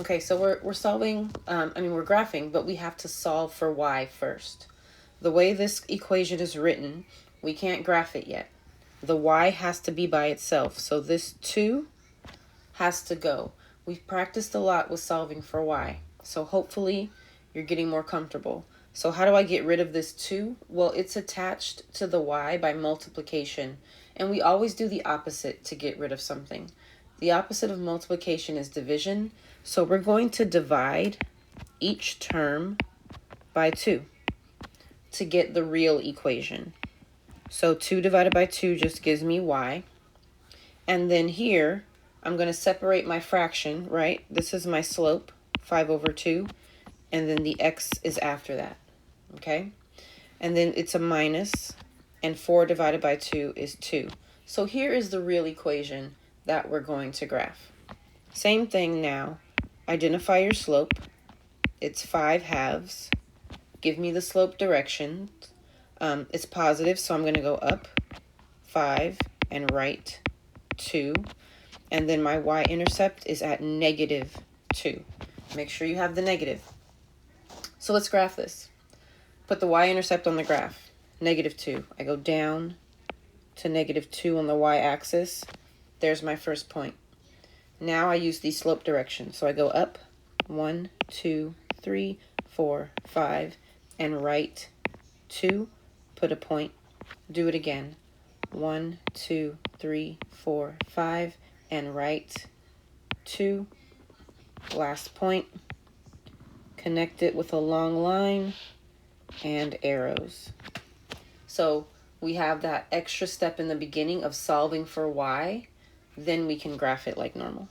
Okay, so we're solving, we're graphing, but we have to solve for y first. The way this equation is written, we can't graph it yet. The y has to be by itself, so this 2 has to go. We've practiced a lot with solving for y, so hopefully you're getting more comfortable. So how do I get rid of this 2? Well, it's attached to the y by multiplication, and we always do the opposite to get rid of something. The opposite of multiplication is division, so we're going to divide each term by 2 to get the real equation. So 2 divided by 2 just gives me y. And then here, I'm going to separate my fraction, right? This is my slope, 5 over 2, and then the x is after that, okay? And then it's a minus, and 4 divided by 2 is 2. So here is the real equation that we're going to graph. Same thing now. Identify your slope. It's 5 halves. Give me the slope direction. It's positive, so I'm going to go up 5 and right 2. And then my y-intercept is at negative 2. Make sure you have the negative. So let's graph this. Put the y-intercept on the graph. Negative 2. I go down to negative 2 on the y-axis. There's my first point. Now I use the slope direction. So I go up 1, 2, 3, 4, 5, and right 2. Put a point. Do it again. 1, 2, 3, 4, 5, and right 2. Last point. Connect it with a long line and arrows. So we have that extra step in the beginning of solving for y. Then we can graph it like normal.